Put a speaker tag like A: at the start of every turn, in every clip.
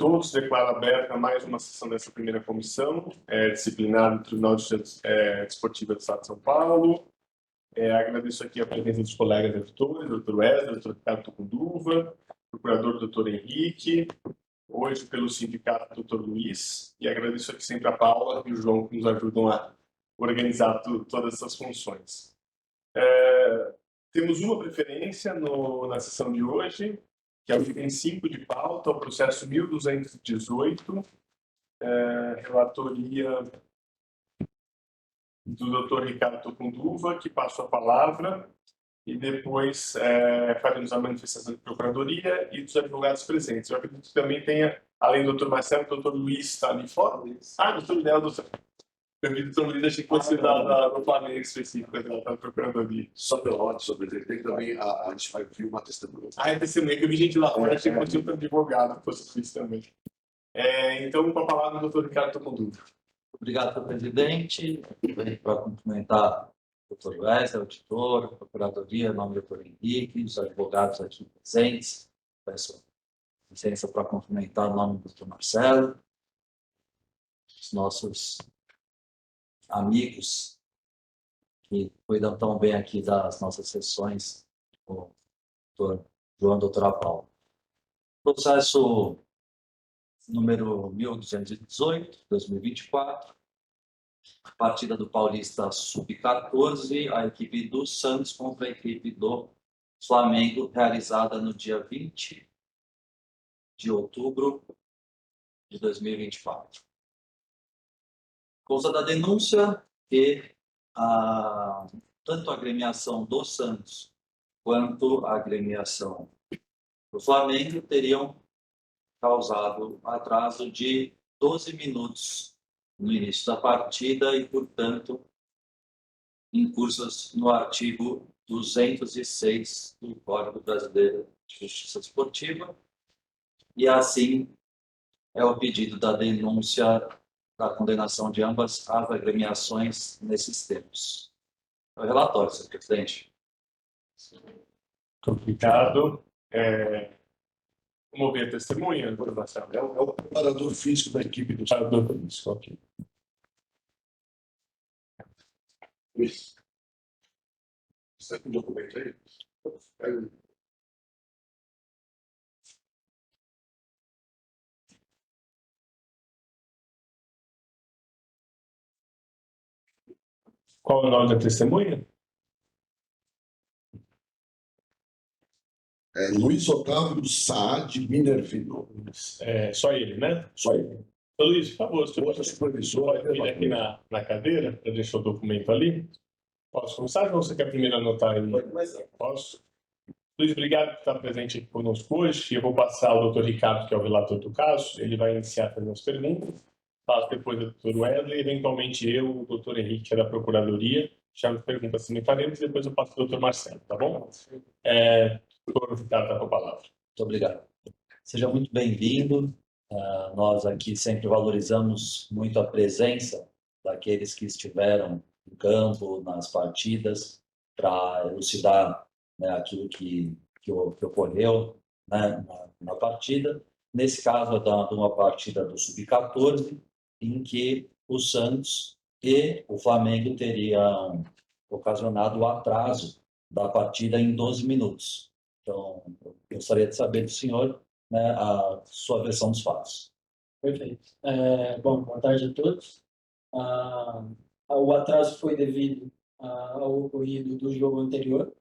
A: todos. Declaro aberta mais uma sessão dessa primeira comissão disciplinar do Tribunal de Justiça Desportiva do Estado de São Paulo. Agradeço aqui a presença dos colegas editores, doutor Wesley, doutor Ricardo Tucunduva, procurador doutor Henrique, hoje pelo sindicato doutor Luiz, e agradeço aqui sempre a Paula e o João que nos ajudam a organizar todas essas funções. Temos uma preferência na sessão de hoje, que é o item 5 de pauta, o processo 1218, relatoria do doutor Ricardo Tucunduva, que passo a palavra, e depois faremos a manifestação de procuradoria e dos advogados presentes. Eu acredito que também tenha, além do doutor Marcelo, o doutor Luiz está ali fora. Doutor Léo, eu vi o doutor Luiz, achei que fosse do Flamengo específico, da procuradoria.
B: Só pela ordem, sobre ele, tem também, a gente vai vir uma testemunha.
A: É testemunha, que eu vi gente lá fora, achei que fosse um advogado, fosse isso também. Então, com a palavra, o doutor Ricardo Tucunduva.
C: Obrigado, presidente. Para cumprimentar o doutor Wesley, o auditor, a procuradoria, em nome do doutor Henrique, os advogados aqui presentes. Peço licença para cumprimentar o nome do doutor Marcelo, os nossos amigos que cuidam tão bem aqui das nossas sessões, o doutor João e a doutora Paula. Processo número 1218, 2024, partida do Paulista Sub-14, a equipe do Santos contra a equipe do Flamengo, realizada no dia 20 de outubro de 2024. Consta da denúncia que tanto a agremiação do Santos quanto a agremiação do Flamengo teriam causado atraso de 12 minutos no início da partida e, portanto, incursas no artigo 206 do Código Brasileiro de Justiça Desportiva, e assim é o pedido da denúncia da condenação de ambas as agremiações nesses termos. É o relatório, senhor presidente.
A: Muito obrigado. Vamos ver a testemunha, doutor Marcelo.
B: É o preparador físico da equipe do
A: Preparador físico, ok.
B: Luiz. Você tem um documento aí? Pega.
A: Qual é o nome da testemunha?
B: Luiz Otávio Saad Minervino.
A: Só ele, né?
B: Só ele.
A: Ô, Luiz, por favor, você
B: Outra
A: pode
B: supervisora.
A: vir aqui na cadeira para deixar o documento ali? Posso começar ou você quer primeiro anotar aí?
B: Pode começar.
A: Posso? Luiz, obrigado por estar presente aqui conosco hoje. Eu vou passar ao doutor Ricardo, que é o relator do caso. Ele vai iniciar fazendo as perguntas. Passo depois ao doutor Wesley, eventualmente eu, o doutor Henrique, que é da Procuradoria. Já me perguntas também faremos e depois eu passo para o doutor Marcelo, tá bom? Doutor Ricardo, está com a palavra.
C: Muito obrigado. Seja muito bem-vindo. Nós aqui sempre valorizamos muito a presença daqueles que estiveram no campo, nas partidas, para elucidar, né, aquilo que ocorreu, né, na partida. Nesse caso, é de uma partida do Sub-14, em que o Santos e o Flamengo teriam ocasionado o atraso da partida em 12 minutos. Então, eu gostaria de saber do senhor, né, a sua versão dos fatos.
D: Perfeito. Bom, boa tarde a todos. O atraso foi devido ao ocorrido do jogo anterior,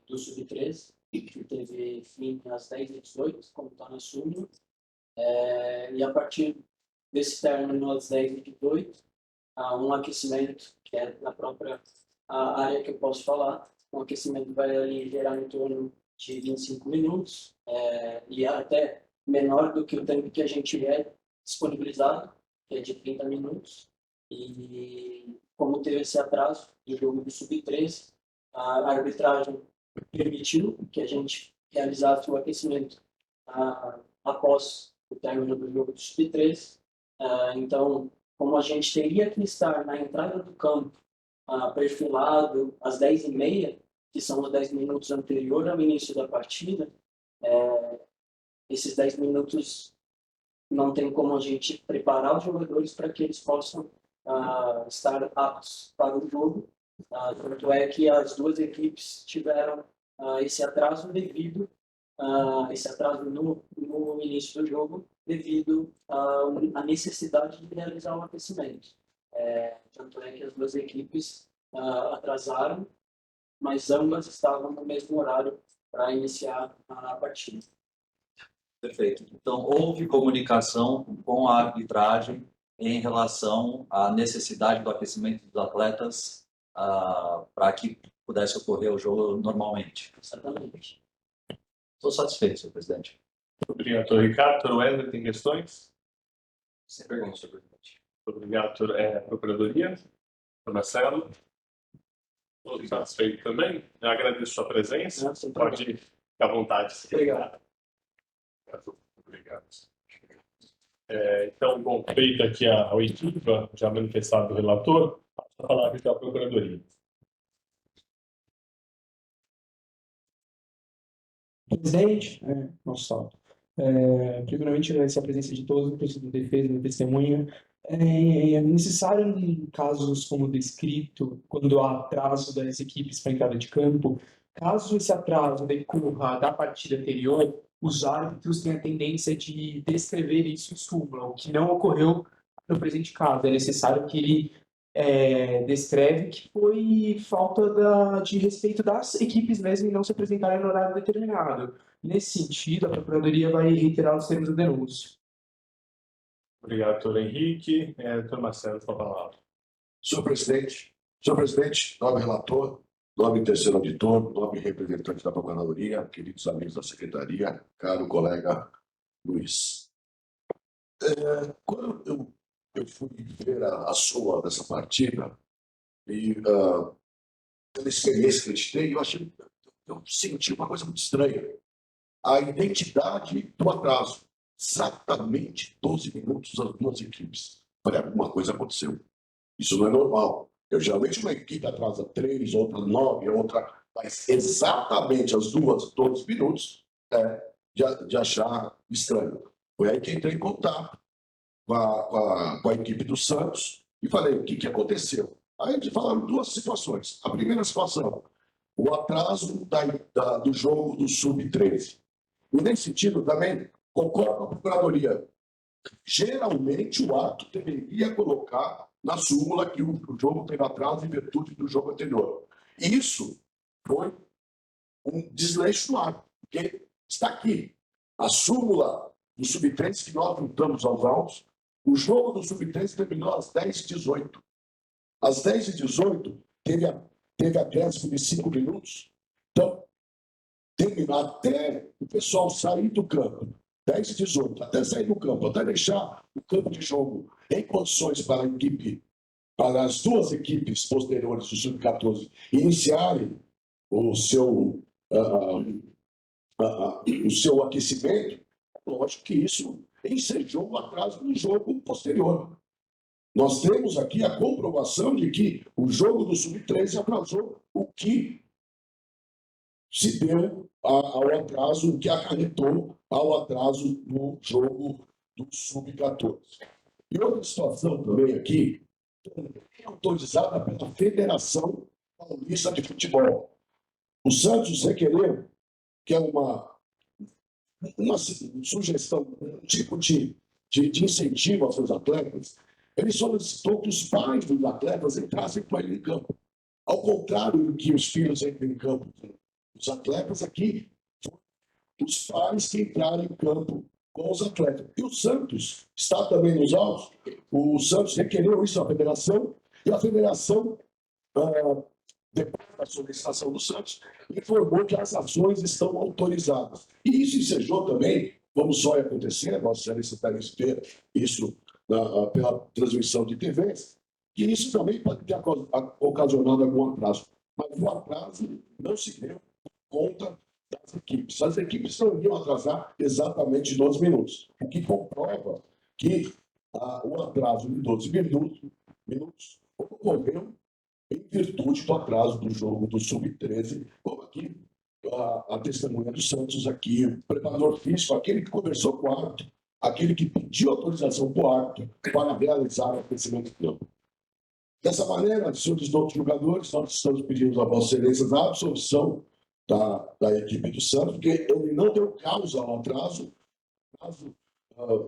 D: do Sub-13, que teve fim às 10h18, como está na súmula. E a partir desse término, às 10h18, um aquecimento, que é na própria área que eu posso falar. O aquecimento vai ali gerar em torno de 25 minutos, e até menor do que o tempo que a gente é disponibilizado, que é de 30 minutos. E como teve esse atraso do jogo do Sub-13, a arbitragem permitiu que a gente realizasse o aquecimento após o término do jogo do Sub-13. Então, como a gente teria que estar na entrada do campo, perfilado às 10h30, que são os 10 minutos anterior ao início da partida, esses 10 minutos não tem como a gente preparar os jogadores para que eles possam estar aptos para o jogo. Tanto é que as duas equipes tiveram esse atraso devido esse atraso no início do jogo devido à necessidade de realizar o aquecimento. Tanto é que as duas equipes atrasaram, mas ambas estavam no mesmo horário para iniciar a partida.
C: Perfeito. Então, houve comunicação com a arbitragem em relação à necessidade do aquecimento dos atletas para que pudesse ocorrer o jogo normalmente.
D: Exatamente.
C: Estou satisfeito, senhor presidente.
A: Obrigado, doutor Ricardo. Doutor Wesley, tem questões?
C: Sem pergunta, senhor presidente.
A: Obrigado, doutor Procuradoria. Doutor Marcelo. Todos satisfeitos também. Eu agradeço a sua presença. Pode ficar à vontade.
D: Obrigado.
A: Obrigado. Então, bom, feita aqui a oitiva, já manifestado do relator, passo a palavra aqui à Procuradoria.
E: Presidente, nossa, primeiramente agradecer a presença de todos, o professor de defesa e testemunha. É necessário, em casos como descrito, quando há atraso das equipes para a entrada de campo, caso esse atraso decorra da partida anterior, os árbitros têm a tendência de descrever isso em súmula, o que não ocorreu no presente caso. É necessário que ele descreve que foi falta de respeito das equipes mesmo em não se apresentarem no horário determinado. Nesse sentido, a Procuradoria vai reiterar os termos da denúncia.
A: Obrigado, doutor Henrique. Doutor Marcelo, sua palavra.
B: Senhor presidente, nobre relator, nobre terceiro auditor, nobre representante da Procuradoria, queridos amigos da Secretaria, caro colega Luiz. Quando eu fui ver a súmula dessa partida, e pela experiência que a gente tem, eu senti uma coisa muito estranha. A identidade do atraso. Exatamente 12 minutos das duas equipes. Falei, alguma coisa aconteceu. Isso não é normal. Geralmente uma equipe atrasa 3, outra 9, outra... Mas exatamente as duas, 12 minutos, de achar estranho. Foi aí que entrei em contato com a equipe do Santos e falei, o que aconteceu? Aí eles falaram duas situações. A primeira situação, o atraso do jogo do Sub-13. E nesse sentido também, concordo com a Procuradoria. Geralmente o ato deveria colocar na súmula que o jogo teve atraso em virtude do jogo anterior. Isso foi um desleixo no ato, porque está aqui. A súmula do Sub-13 que nós juntamos aos autos, o jogo do Sub-13 terminou às 10h18. Às 10h18 teve acréscimo de 5 minutos. Então, terminar até o pessoal sair do campo, 10h18, até sair do campo, até deixar o campo de jogo em condições para a equipe, para as duas equipes posteriores do Sub-14 iniciarem o seu aquecimento, lógico que isso ensejou o atraso do jogo posterior. Nós temos aqui a comprovação de que o jogo do Sub-13 atrasou, o que se deu ao atraso, o que acarretou ao atraso do jogo do Sub-14. E outra situação também aqui, autorizada pela Federação Paulista de Futebol. O Santos requereu, que é uma sugestão, um tipo de incentivo aos seus atletas, ele solicitou que os pais dos atletas entrassem com ele em campo. Ao contrário do que os filhos entram em campo. Os atletas aqui, os pais que entraram em campo com os atletas. E o Santos está também nos autos. O Santos requereu isso à federação, e a federação, depois da solicitação do Santos, informou que as ações estão autorizadas. E isso ensejou também, como só ia acontecer, Vossa Excelência está ver isso pela transmissão de TVs, que isso também pode ter ocasionado algum atraso. Mas o atraso não se deu por conta das equipes. As equipes não iriam atrasar exatamente 12 minutos, o que comprova que o atraso de 12 minutos ocorreu em virtude do atraso do jogo do Sub-13, como aqui a testemunha do Santos aqui, o preparador físico, aquele que conversou com o árbitro, aquele que pediu autorização para o árbitro para realizar o aquecimento do campo. Dessa maneira, senhores outros jogadores, nós estamos pedindo a Vossa Excelência a absolvição da equipe do Santos, porque ele não deu causa ao atraso,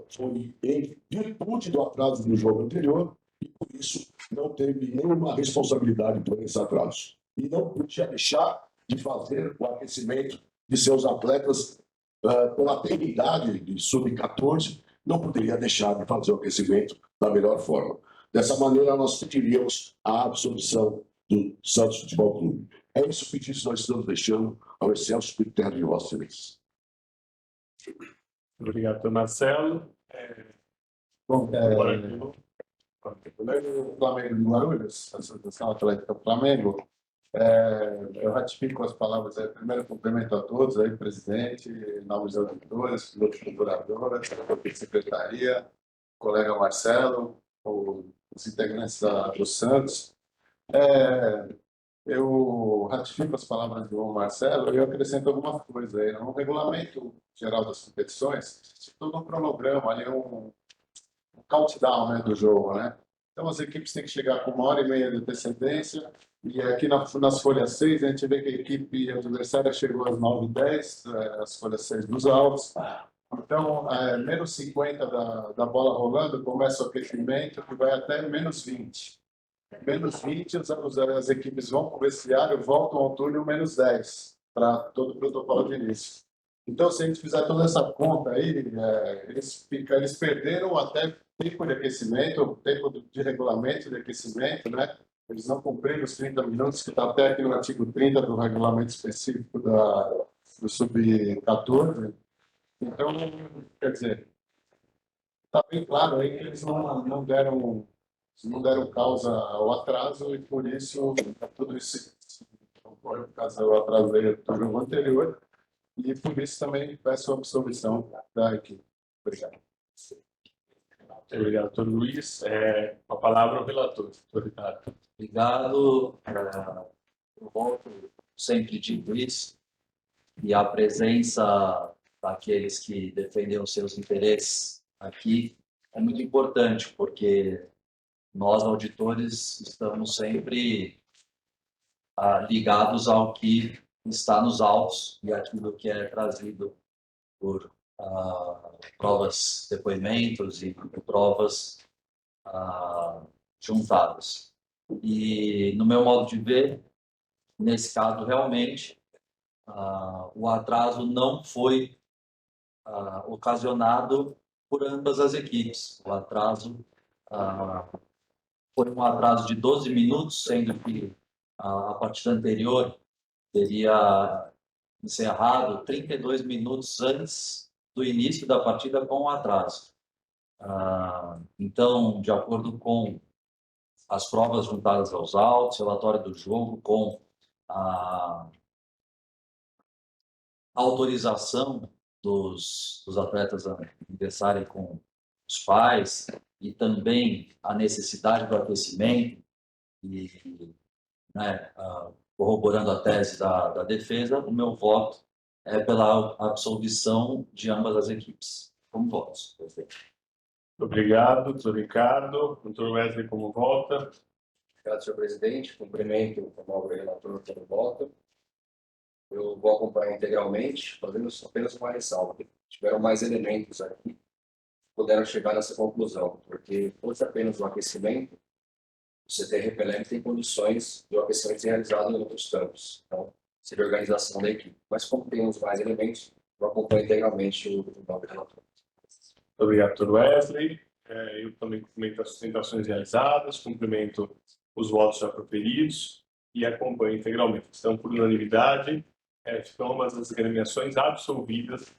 B: foi em virtude do atraso do jogo anterior, e por isso não teve nenhuma responsabilidade por esse atraso. E não podia deixar de fazer o aquecimento de seus atletas pela idade de sub-14, não poderia deixar de fazer o aquecimento da melhor forma. Dessa maneira, nós pediríamos a absolvição do Santos Futebol Clube. É esse o pedido que nós estamos deixando ao excelso critério de Vossa Excelência.
A: Obrigado, doutor Marcelo.
F: Bom,
A: Agora aqui no-
F: o Flamengo de Guarulhos, Associação Atlética Flamengo, eu ratifico as palavras aí. Primeiro, cumprimento a todos aí, presidente, novos auditores, pilotos procuradoras, secretaria, colega Marcelo, os integrantes do Santos. Eu ratifico as palavras do Marcelo e eu acrescento algumas coisas aí. No regulamento geral das competições, todo um cronograma ali, um countdown, né, do jogo, né? Então as equipes têm que chegar com 1h30 de antecedência, e aqui nas folhas 6 a gente vê que a equipe adversária chegou às 9h10, as folhas 6 dos autos. Então, menos 50 da bola rolando, começa o aquecimento, que vai até menos 20. Menos 20, as equipes vão para o vestiário, voltam ao túnel menos 10, para todo o protocolo de início. Então, se a gente fizer toda essa conta aí, eles perderam até tempo de aquecimento, tempo de regulamento de aquecimento, né? Eles não cumpriram os 30 minutos, que está até aqui no artigo 30 do regulamento específico do Sub-14. Então, quer dizer, está bem claro aí que eles não deram causa ao atraso, e por isso tudo isso ocorre por causa do atraso do jogo anterior, e por isso também peço a absolvição da equipe. Obrigado.
A: Obrigado, doutor Luiz. A palavra ao relator, doutor Ricardo.
C: Obrigado. Eu volto sempre digo isso, e a presença daqueles que defendem os seus interesses aqui é muito importante, porque nós, auditores, estamos sempre ligados ao que está nos autos e aquilo que é trazido por provas, depoimentos e provas juntadas. E, no meu modo de ver, nesse caso, realmente, o atraso não foi ocasionado por ambas as equipes. O atraso foi um atraso de 12 minutos, sendo que a partida anterior teria encerrado 32 minutos antes do início da partida com o atraso. Então, de acordo com as provas juntadas aos autos, relatório do jogo, com a autorização dos atletas a ingressarem com os pais, e também a necessidade do aquecimento, e corroborando a tese da defesa, o meu voto é pela absolvição de ambas as equipes. Como votos? Perfeito.
A: Obrigado, doutor Ricardo. Doutor Wesley, como volta?
G: Obrigado, senhor presidente. Cumprimento o nobre relator pelo voto. Eu vou acompanhar integralmente, fazendo apenas uma ressalva. Tiveram mais elementos aqui que puderam chegar nessa conclusão, porque fosse apenas o aquecimento, o CT repelente tem condições de o aquecimento ser realizado em outros campos. Então, seria a organização da equipe. Mas como temos mais elementos, eu acompanho integralmente o nobre relator.
A: Obrigado, doutor Wesley. Eu também cumprimento as sustentações realizadas, cumprimento os votos já proferidos e acompanho integralmente. Então, por unanimidade, ficam ambas as agremiações absolvidas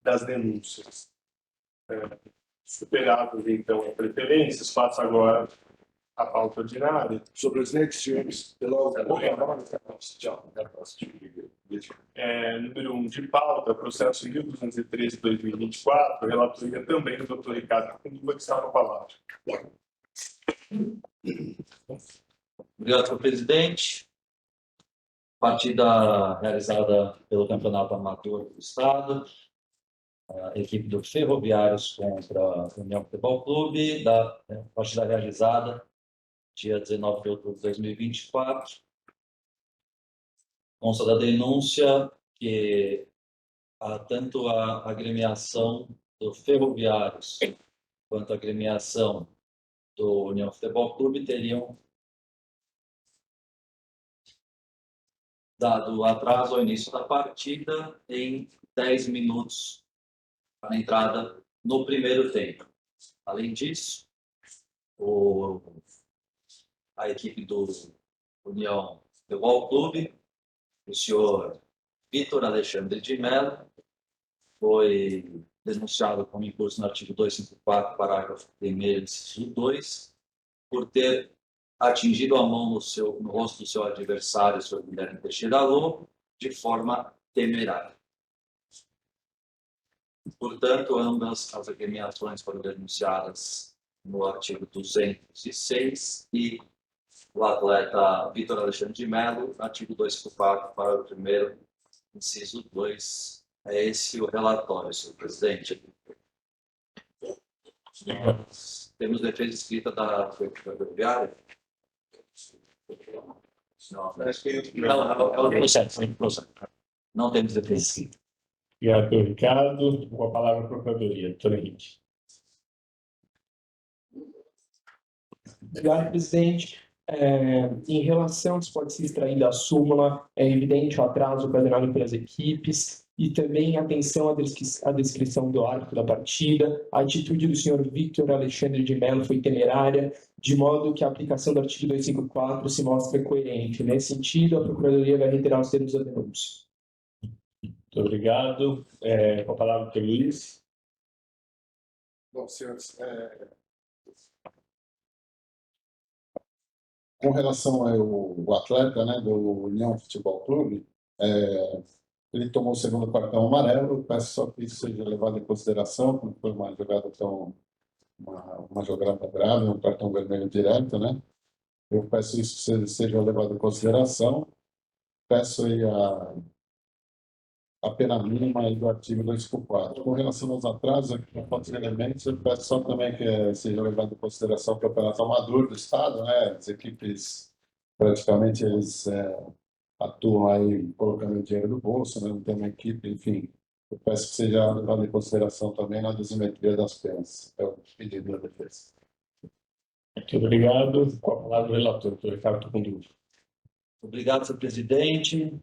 A: das denúncias. Superadas, então, as preferências, passo agora a pauta ordinária.
B: Senhor presidente, senhores, pela
A: Número 1 de pauta, processo 1213/2024, relatoria também do doutor Ricardo Cundiva, que está na palavra.
C: Obrigado, senhor presidente. Partida realizada pelo Campeonato Amador do Estado. a equipe do Ferroviários contra a União Futebol Clube, da partida realizada dia 19 de outubro de 2024. Consta da denúncia que tanto a agremiação do Ferroviários quanto a agremiação do União Futebol Clube teriam dado atraso ao início da partida em 10 minutos para a entrada no primeiro tempo. Além disso, a equipe do União Futebol Clube, o senhor Vitor Alexandre de Mello, foi denunciado com impulso no artigo 254, parágrafo 1º, inciso 2, por ter atingido a mão no rosto do seu adversário, o senhor Guilherme Teixeira Lobo, de forma temerária. Portanto, ambas as agremiações foram denunciadas no artigo 206 e o atleta Vitor Alexandre de Mello, artigo 254, parágrafo 1º, inciso 2. É esse o relatório, senhor presidente. Temos defesa escrita da Ferroviária? Não, é o processo. Não temos defesa escrita.
A: Obrigado, Ricardo. Com a palavra a Procuradoria, doutor Henrique.
E: Obrigado, presidente. Em relação ao que pode ser extraído da súmula, é evidente o atraso ocasionado pelas equipes e também atenção à descrição do árbitro da partida. A atitude do senhor Victor Alexandre de Mello foi temerária, de modo que a aplicação do artigo 254 se mostra coerente. Nesse sentido, a Procuradoria vai reiterar os termos da denúncia.
A: Muito obrigado. Com a palavra, doutor Luiz.
F: Bom, senhores, com relação ao atleta, né, do União Futebol Clube, ele tomou o segundo cartão amarelo. Eu peço só que isso seja levado em consideração, porque foi uma jogada uma jogada grave, um cartão vermelho direto, né? Eu peço isso que seja levado em consideração. Peço aí a pena mínima aí do artigo 254. Com relação aos atrasos, aqui com outros elementos, eu peço só também que seja levado em consideração o campeonato amador do Estado, né? As equipes, praticamente, eles atuam aí colocando dinheiro no bolso, né? Não tem uma equipe, enfim. Eu peço que seja levado em consideração também na dosimetria das penas. É o pedido da defesa.
A: Muito obrigado. Com a palavra, o relator, doutor Ricardo Tucunduva.
C: Obrigado, senhor presidente.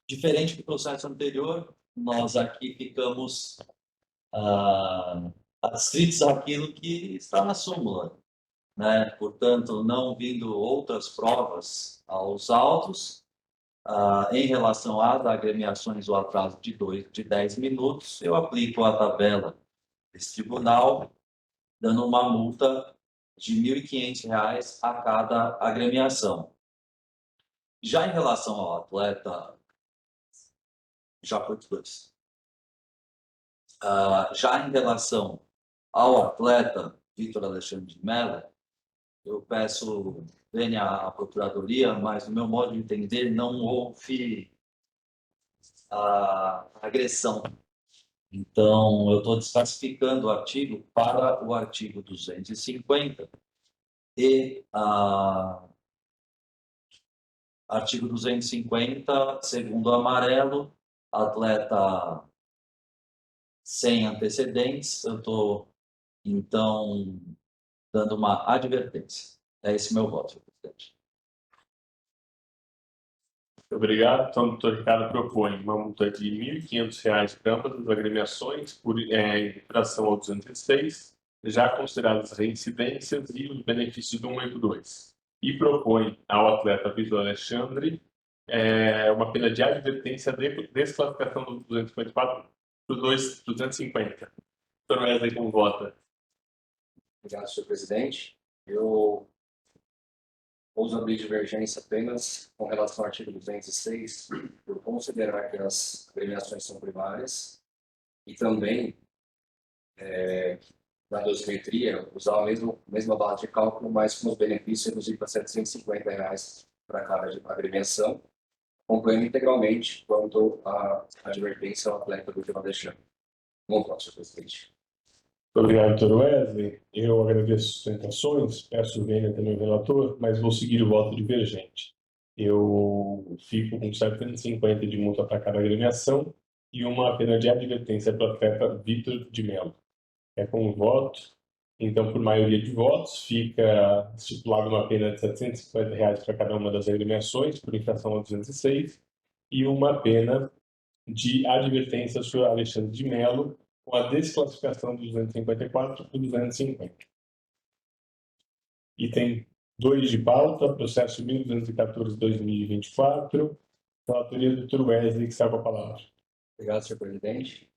C: Diferente do processo anterior, nós aqui ficamos adscritos àquilo que está na súmula, né? Portanto, não vindo outras provas aos autos, em relação às agremiações, o atraso de 10 minutos, eu aplico a tabela desse tribunal, dando uma multa de R$ 1.500 a cada agremiação. Já em relação ao atleta, já foi dois. Já em relação ao atleta Vitor Alexandre de Mello, eu peço venha à Procuradoria, mas no meu modo de entender não houve agressão. Então, eu estou desclassificando o artigo para o artigo 250 e artigo 250, segundo o amarelo, atleta sem antecedentes, eu estou, então, dando uma advertência. É esse meu voto, senhor presidente.
A: Muito obrigado. Então, o doutor Ricardo propõe uma multa de R$ 1.500 para ambas as agremiações por infração ao 206, já consideradas reincidências e os benefícios do 182. E propõe ao atleta Vitor Alexandre uma pena de advertência de desclassificação do 254 para o 250. Doutor Wesley, como vota?
G: Obrigado, senhor presidente. Eu uso abrir divergência apenas com relação ao artigo 206, por considerar que as agremiações são primárias e também, na dosimetria, usar a mesma base de cálculo, mas com os benefícios reduzidos para R$ 750 para cada agremiação. acompanhando integralmente quanto à advertência ao atleta do Gil Alexandre. Bom voto, senhor presidente.
A: Muito obrigado, Dr. Wesley. Eu agradeço as sustentações, peço vênia também ao relator, mas vou seguir o voto divergente. Eu fico com 750 de multa para cada agremiação e uma pena de advertência para o atleta Vitor de Mello. É com o voto. Então, por maioria de votos, fica estipulada uma pena de R$ 750 para cada uma das agremiações, por infração ao 206, e uma pena de advertência ao senhor Alexandre de Mello, com a desclassificação do 254 para o 250. Item 2 de pauta, processo 1214-2024, relatoria do Dr. Wesley, que está com a palavra.
G: Obrigado, senhor presidente.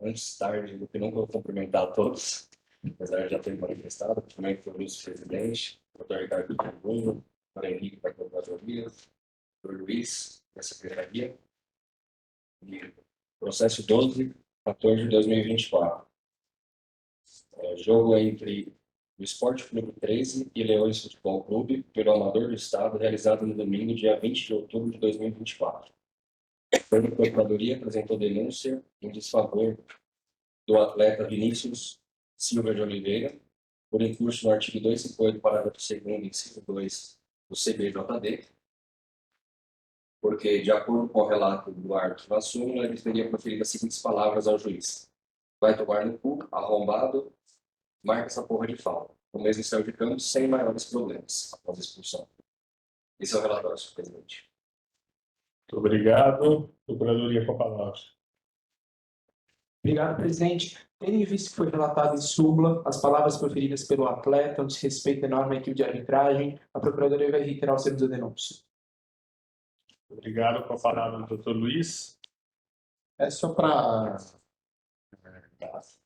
G: Antes tarde do que nunca, vou cumprimentar a todos, apesar de já ter manifestado, cumprimento o vice-presidente, o Dr. Ricardo Bruno, o Dr. Henrique da Procuradoria, o Dr. Luiz, da Secretaria, e processo 12/14/2024. Jogo entre o Esporte Clube 13 e Leões Futebol Clube, pelo Amador do Estado, realizado no domingo, dia 20 de outubro de 2024. A Procuradoria apresentou denúncia em desfavor do atleta Vinícius Silva de Oliveira, por incurso no artigo 258, parágrafo 2º, inciso 2 do CBJD, porque, de acordo com o relato do árbitro na súmula, ele teria proferido as seguintes palavras ao juiz: vai tomar no cu, arrombado, marca essa porra de falta. O mesmo saiu de campo sem maiores problemas após a expulsão. Esse é o relatório, senhor presidente.
A: Muito obrigado. Procuradoria com a palavra.
E: Obrigado, presidente. Tendo em vista que foi relatado em súmula as palavras proferidas pelo atleta, um desrespeito enorme à equipe de arbitragem, a Procuradoria vai reiterar o serviço da denúncia.
A: Obrigado. Com a palavra o Dr. Luiz.
F: É só para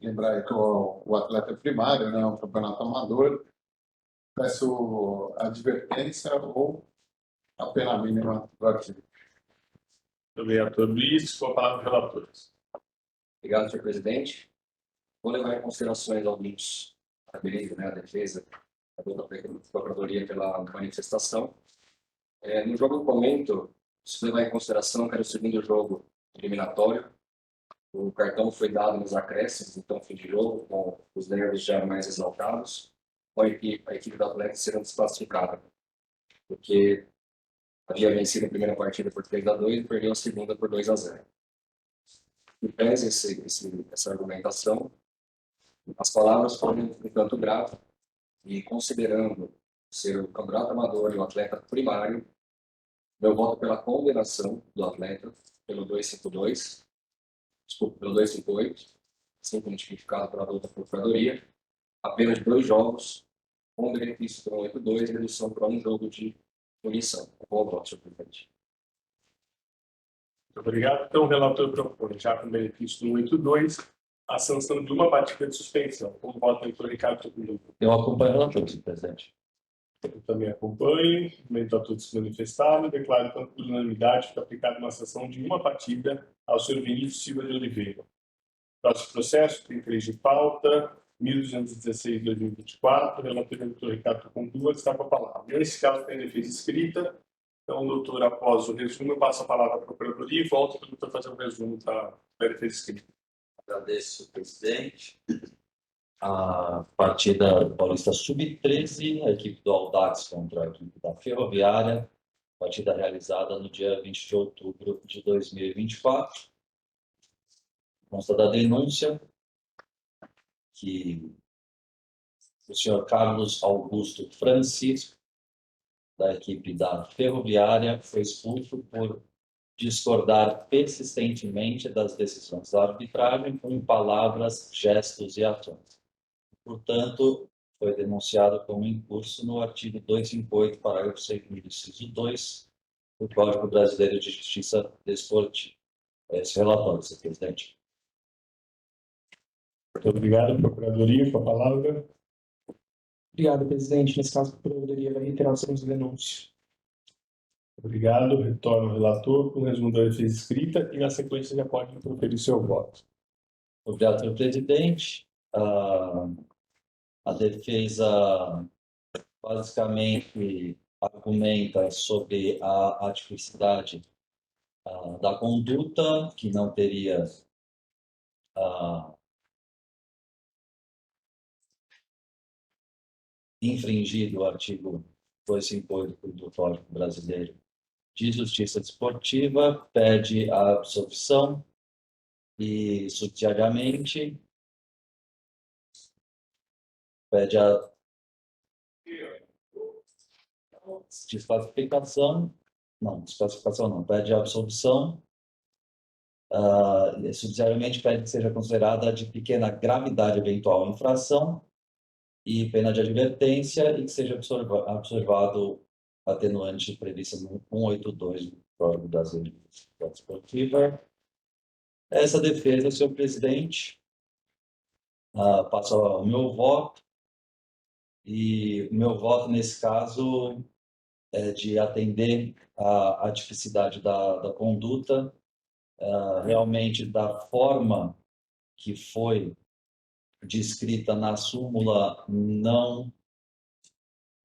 F: lembrar aí que o atleta é primário, né, um campeonato amador. Peço advertência ou a pena mínima do artigo.
A: Muito obrigado, Dr. Luiz. Com a palavra os relatores.
G: Obrigado, senhor presidente. Vou levar em considerações alguns parabéns, né, a defesa da Procuradoria pela manifestação. No jogo do momento, se levar em consideração que era o segundo jogo eliminatório, o cartão foi dado nos acréscimos, então fim de jogo, com os nervos já mais exaltados, com a equipe do Atlético sendo desclassificada, porque havia vencido a primeira partida por 3-2 e perdeu a segunda por 2-0. E pese essa argumentação, as palavras foram um tanto grave, e considerando ser o campeonato amador e o atleta primário, meu voto pela condenação do atleta pelo 258, assim como tipificado pela outra Procuradoria, apenas 2 jogos, com benefício para 182 e redução para um jogo de punição. Bom voto, senhor presidente.
A: Muito obrigado. Então, o relator propõe, já com benefício do 182, a sanção de uma partida de suspensão. Com o voto do Dr. Ricardo Bruno.
C: Eu acompanho o relator, senhor presidente.
A: Eu também acompanho, comento a todos se manifestaram e declaro, então, por unanimidade, que aplicada uma sanção de uma partida ao senhor Vinícius Silva de Oliveira. Próximo processo, tem 3 de pauta, 1216/2024, relator do Dr. Ricardo Condua, está com a palavra. Nesse caso, tem defesa escrita, então, doutor, após o resumo, eu passo a palavra à Procuradoria e volto para o doutor fazer o resumo da defesa escrita.
C: Agradeço, presidente. A partida paulista sub-13, a equipe do Audax contra a equipe da Ferroviária, partida realizada no dia 20 de outubro de 2024. Consta da denúncia que o senhor Carlos Augusto Francisco, da equipe da Ferroviária, foi expulso por discordar persistentemente das decisões da arbitragem com palavras, gestos e ações. Portanto, foi denunciado como incurso no artigo 258, parágrafo 2º, inciso 2, do Código Brasileiro de Justiça Desportiva. Esse relatório, senhor presidente.
A: Muito obrigado, Procuradoria, com a palavra.
E: Obrigado, presidente. Nesse caso, a Procuradoria vai reiterar o serviço da denúncia.
A: Obrigado. Retorno ao relator com o resumo da defesa escrita e, na sequência, já pode proferir seu voto.
C: Obrigado, senhor presidente. A defesa basicamente argumenta sobre a atipicidade da conduta, que não teria infringido o artigo 258 do Código Brasileiro de Justiça Desportiva, pede a absolvição e, subsidiariamente, pede a desclassificação, não, pede a absolvição, e, subsidiariamente, pede que seja considerada de pequena gravidade eventual infração e pena de advertência e que seja observado atenuante prevista no 182 do Código Brasileiro de Justiça Desportiva. Essa defesa, senhor presidente, passa o meu voto, e o meu voto, nesse caso, é de atender à atipicidade da conduta, realmente da forma que foi descrita na súmula, não,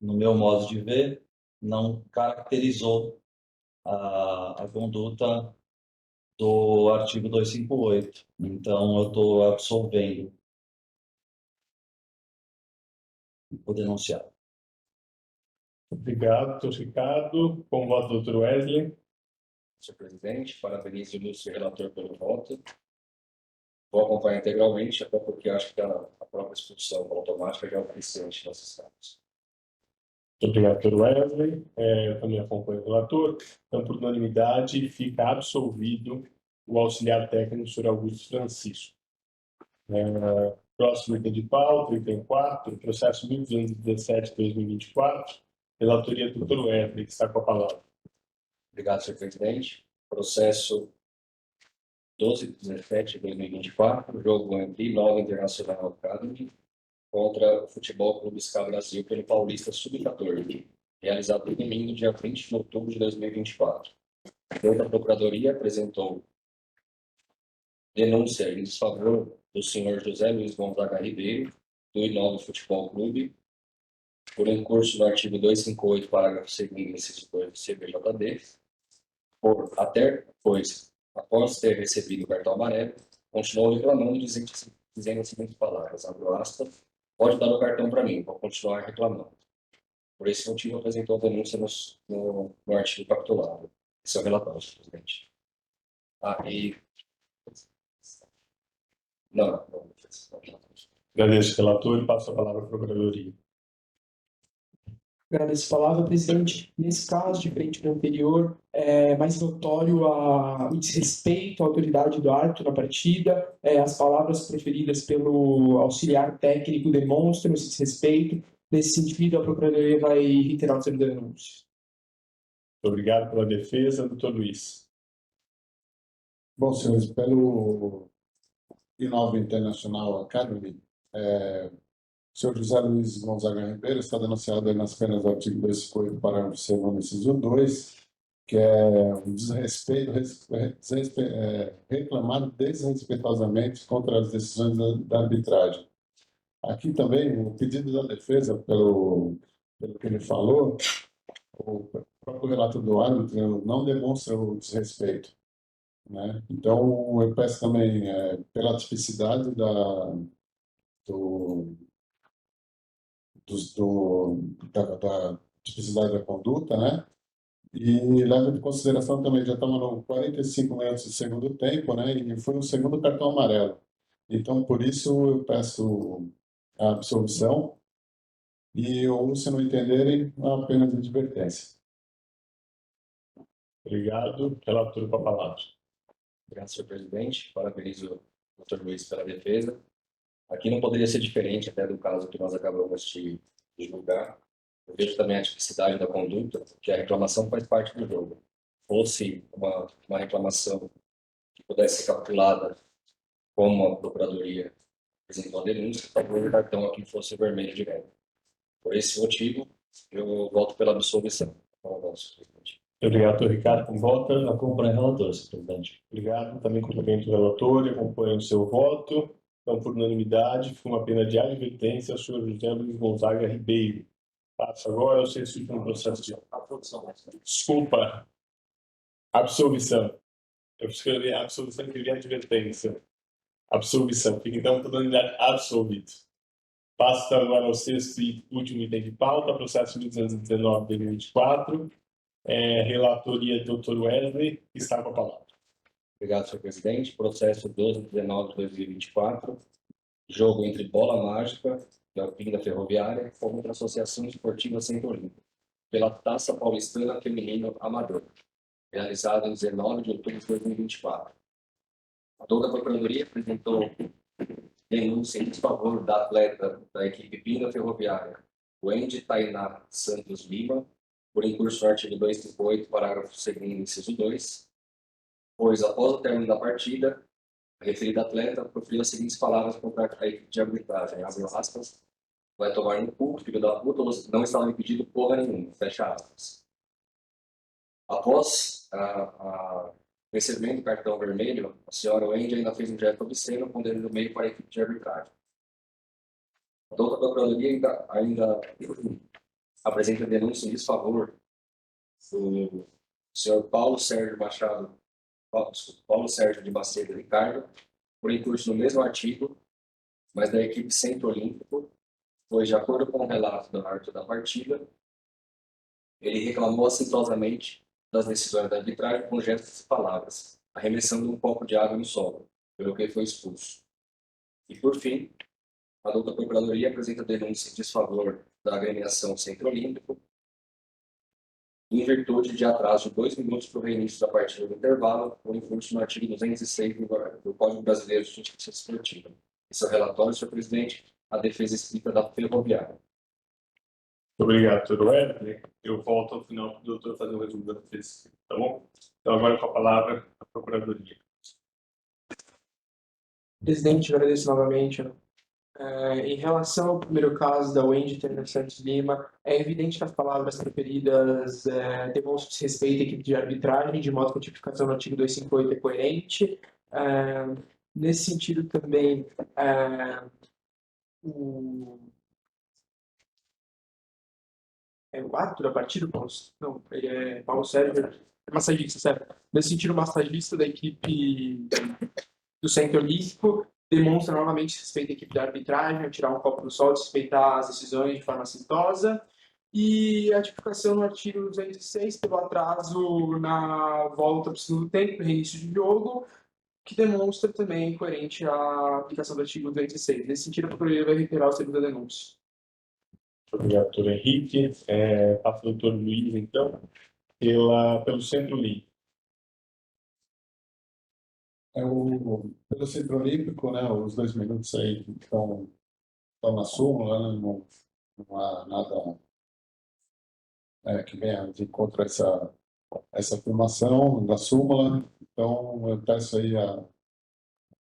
C: no meu modo de ver, não caracterizou a conduta do artigo 258. Então, eu estou absolvendo o denunciado.
A: Obrigado, doutor Ricardo. Com o voto, doutor Wesley.
G: Senhor presidente, parabenizo o ilustre relator pelo voto. Vou acompanhar integralmente, até porque acho que a própria expulsão automática já é o suficiente nesses casos.
A: Muito obrigado, doutor Wesley. Eu também acompanho o relator. Então, por unanimidade, fica absolvido o auxiliar técnico, senhor Augusto Francisco. Próximo item de pauta, item 4, processo 1217-2024, relatoria do doutor Wesley, que está com a palavra.
G: Obrigado, senhor presidente. Processo 1217-2024, jogo entre Nova Internacional Academy contra o Futebol Clube SCA Brasil pelo Paulista Sub-14, realizado no domingo, dia 20 de outubro de 2024. A Procuradoria apresentou denúncia em desfavor do senhor José Luiz Gonzaga Ribeiro, do Inova Futebol Clube, por incurso no artigo 258, parágrafo 2º, inciso 2 do CBJD, após ter recebido o cartão amarelo, continuou reclamando, dizendo as seguintes palavras, abro aspas, pode dar o cartão para mim, vou continuar reclamando. Por esse motivo, apresentou a denúncia no artigo capitulado. Esse é o relatório, senhor presidente. Não.
A: Agradeço, relator, e passo a palavra à Procuradoria.
E: Agradeço a palavra, presidente. Nesse caso, diferente do anterior, é mais notório o desrespeito à autoridade do árbitro na partida. As palavras proferidas pelo auxiliar técnico demonstram esse desrespeito. Nesse sentido, a Procuradoria vai reiterar os denúncias.
A: Muito obrigado pela defesa, doutor Luiz.
F: Bom, senhores, pelo Inova International Academy, o senhor José Luiz Gonzaga Ribeiro está denunciado aí nas penas do artigo 258, parágrafo 2º, inciso 2, que é um desrespeito, reclamar desrespeitosamente contra as decisões da arbitragem. Aqui também, o pedido da defesa, pelo que ele falou, o próprio relato do árbitro não demonstra o desrespeito, né? Então, eu peço também, pela tipicidade da tipicidade da conduta, né? E leva em consideração também, já estamos no 45 minutos do segundo tempo, né? E foi o segundo cartão amarelo. Então, por isso, eu peço a absolvição e, ou, se não entenderem, apenas a advertência.
A: Obrigado. Relator, com a palavra.
G: Obrigado, senhor presidente. Parabenizo o Dr. Luiz pela defesa. Aqui não poderia ser diferente até do caso que nós acabamos de julgar. Eu vejo também a tipicidade da conduta, que a reclamação faz parte do jogo. Fosse uma reclamação que pudesse ser calculada como a Procuradoria apresentou a denúncia, talvez o cartão aqui fosse vermelho direto. Por esse motivo, eu voto pela absolvição.
A: Obrigado, doutor Ricardo. Com voto.
C: Acompanho o relator, senhor presidente.
A: Obrigado. Também cumprimento o relator e acompanho o seu voto. Então, por unanimidade, foi uma pena de advertência ao senhor José Luiz Gonzaga Ribeiro. Passo agora ao sexto no processo de desculpa, absolvição. Eu escrevi absolvição, escrevi advertência. Absolvição. Fica então toda unidade absolvido. Passo então agora ao sexto e último item de pauta, processo 1219-2024. Relatoria do Dr. Wesley, que está com a palavra.
G: Obrigado, senhor presidente. Processo 1219/2024. Jogo entre Bola Mágica, da Pinda Ferroviária, contra a Associação Esportiva Centro Olímpico, pela Taça Paulistana Feminino Amador, realizado em 19 de outubro de 2024. A doutora Procuradoria apresentou denúncia em desfavor da atleta da equipe Pinda Ferroviária, Wendy Tainá Santos Lima, por incurso no artigo 258, parágrafo 2º, inciso 2, pois, após o término da partida, a referida atleta proferiu as seguintes palavras contra a equipe de arbitragem, abre aspas, vai tomar no cu, filho da puta, não estava impedido porra nenhuma, fecha aspas. Após recebendo o cartão vermelho, a senhora Wendy ainda fez um gesto obsceno com o dedo no meio para a equipe de arbitragem. A doutora Procuradoria ainda apresenta denúncia em desfavor do senhor Paulo Sérgio de Macedo Ricardo, por incurso no mesmo artigo, mas da equipe Centro Olímpico, pois, de acordo com o relato do árbitro da partida, ele reclamou assintosamente das decisões da arbitragem com gestos e palavras, arremessando um copo de água no solo, pelo que foi expulso. E, por fim, a doutora Procuradoria apresenta denúncia em desfavor da agremiação Centro Olímpico, em virtude de atraso de 2 minutos para o reinício da partida do intervalo, por incurso no artigo 206 do Código Brasileiro de Justiça Esportiva. Esse é o relatório, senhor presidente, a defesa escrita da Ferroviária.
A: Muito obrigado, Dr. Wesley. Eu volto ao final para o doutor fazer um resumo da defesa, tá bom? Então, agora com a palavra, a Procuradoria.
E: Presidente, agradeço novamente. Em relação ao primeiro caso da Wendy Tainá Santos Lima, é evidente que as palavras preferidas demonstram desrespeito à equipe de arbitragem, de modo que a tipificação no artigo 258 é coerente. Nesse sentido também, o árbitro da partida, não, ele é Paulo Sérgio, é massagista, certo? Nesse sentido, o massagista da equipe do Centro Olímpico demonstra novamente respeito à equipe da arbitragem, tirar um copo do sol, respeitar as decisões de forma assintosa. E a tipificação no artigo 206 pelo atraso na volta para o segundo tempo, reinício de jogo, que demonstra também coerente a aplicação do artigo 206. Nesse sentido, a Procuradoria vai reiterar o segundo da denúncia.
A: Muito obrigado, doutor Henrique. Passo ao doutor Luiz, então, pelo Centro Olímpico.
F: Pelo Centro Olímpico, né, os 2 minutos aí que estão na súmula, né, não há nada que venha de contra essa afirmação da súmula. Então, eu peço aí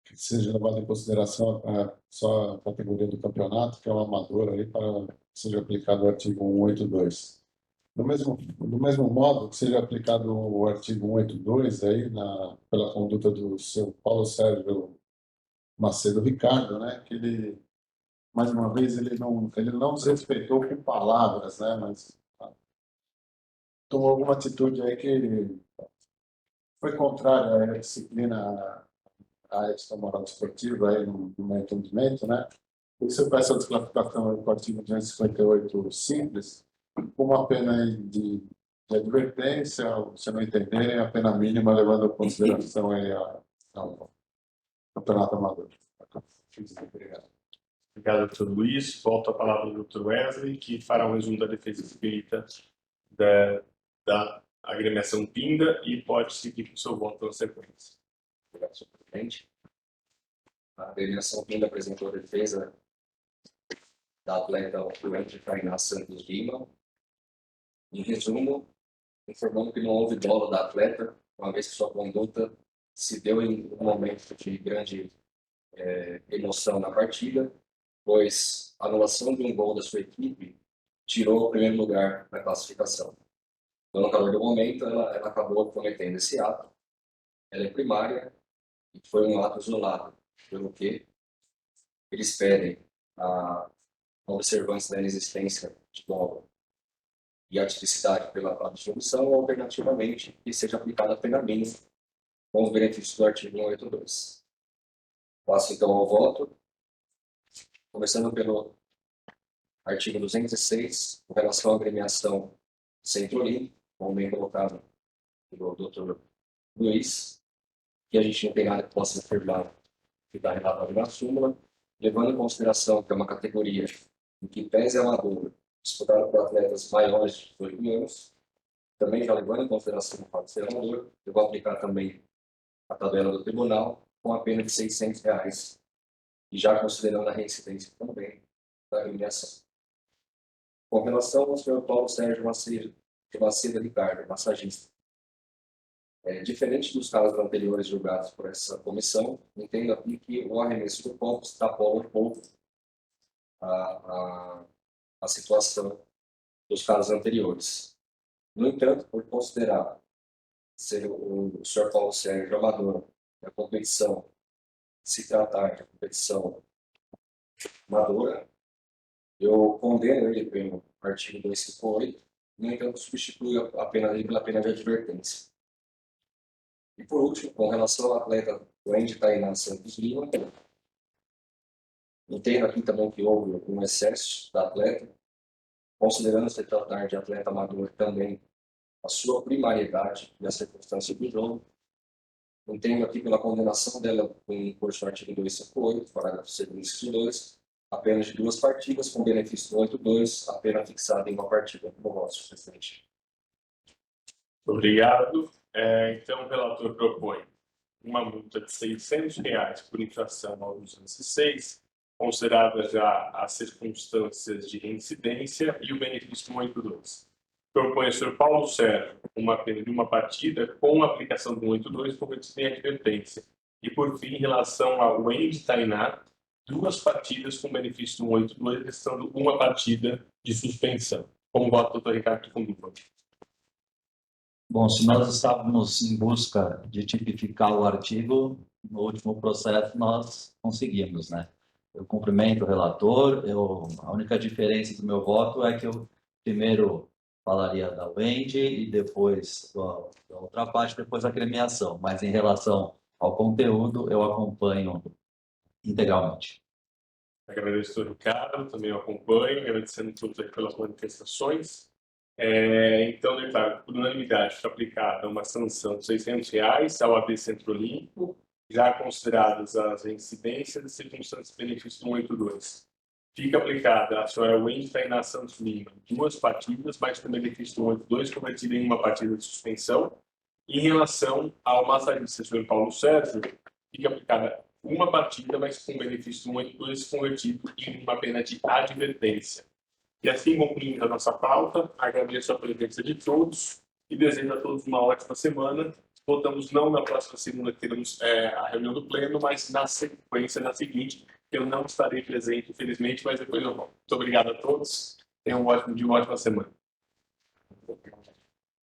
F: que seja levado em consideração só a categoria do campeonato, que é uma amadora, aí, para que seja aplicado o artigo 182. Do mesmo modo que seja aplicado o artigo 182 aí pela conduta do seu Paulo Sérgio Macedo Ricardo, né, que ele, mais uma vez, ele não desrespeitou com palavras, né, mas tomou alguma atitude aí que foi contrária à disciplina, à ética moral esportiva aí no meu entendimento, né. Por isso eu peço a desclassificação do artigo 258 simples, com uma pena aí de advertência, se não entenderem, a pena mínima, levando em consideração aí ao campeonato amador. Obrigado.
A: Obrigado, doutor Luiz. Volto a palavra ao doutor Wesley, que fará um resumo da defesa escrita da agremiação Pinda e pode seguir com o seu voto na sequência.
G: Obrigado, senhor presidente. A agremiação Pinda apresentou a defesa da atleta Wendy Tainá Santos Lima. Em resumo, informando que não houve dolo da atleta, uma vez que sua conduta se deu em um momento de grande emoção na partida, pois a anulação de um gol da sua equipe tirou o primeiro lugar na classificação. Então, no calor do momento, ela acabou cometendo esse ato. Ela é primária e foi um ato isolado, pelo que eles pedem a observância da inexistência de dolo e a tipicidade pela absolvição, ou alternativamente, que seja aplicada a pena mínima, com os benefícios do artigo 182. Passo então ao voto, começando pelo artigo 206, com relação à agremiação Centro-Olim, como bem colocado pelo Dr. Luiz, que a gente não tem nada que possa afirmar que está relatado na súmula, levando em consideração que é uma categoria em que pese amador, disputada por atletas maiores de 18 anos, também já levando em consideração o fato de ser amador, eu vou aplicar também a tabela do tribunal com a pena de R$ 600, e já considerando a reincidência também da agremiação. Com relação ao senhor Paulo Sérgio Macedo Ricardo, massagista, diferente dos casos anteriores julgados por essa comissão, entendo aqui que o arremesso do copo extrapola um pouco a situação dos casos anteriores. No entanto, por considerar ser o senhor Paulo Sérgio amador, a competição se tratar de competição amadora, eu condeno ele pelo artigo 258, no entanto, substituo a pena dele pela pena de advertência. E por último, com relação ao atleta Wendy Tainá Santos Lima, entendo aqui também que houve algum excesso da atleta, considerando se tratar de atleta amador também a sua primariedade e a circunstância do jogo. Entendo aqui pela condenação dela em curso do artigo 258, parágrafo 2º, inciso 2, apenas de 2 partidas, com benefício do 82, a pena fixada em uma partida. Como voto, presidente.
A: Obrigado. Então, o relator propõe uma multa de R$ 600 por infração ao 206, considerada já as circunstâncias de reincidência e o benefício do 182. Propõe ao senhor Paulo Sérgio uma pena de uma partida com aplicação do 182 como sem advertência. E, por fim, em relação ao Wendy Tainá, 2 partidas com benefício do 182, restando uma partida de suspensão. Como voto, doutor Ricardo Tucunduva.
C: Bom, se nós estávamos em busca de tipificar o artigo, no último processo nós conseguimos, né? Eu cumprimento o relator, a única diferença do meu voto é que eu primeiro falaria da Wendy e depois da outra parte, depois da agremiação, mas em relação ao conteúdo eu acompanho integralmente.
A: Agradeço ao Ricardo, também eu acompanho, agradecendo a todos aqui pelas manifestações. Então, declaro por unanimidade foi aplicada uma sanção de R$ 600 ao AB Centro Olímpico, já consideradas as reincidências e circunstâncias de benefício do 182. Fica aplicada à senhora Wendy Tainá Santos Lima 2 partidas, mas com benefício do 182, convertida em uma partida de suspensão. Em relação ao massagista senhor Paulo Sérgio, fica aplicada uma partida, mas com benefício do 182, convertido em uma pena de advertência. E assim concluímos a nossa pauta. Agradeço a presença de todos e desejo a todos uma ótima semana. Voltamos não na próxima segunda, que teremos a reunião do Pleno, mas na sequência, na seguinte. Eu não estarei presente, infelizmente, mas depois eu volto. Muito obrigado a todos. Tenham um ótimo dia, uma ótima semana.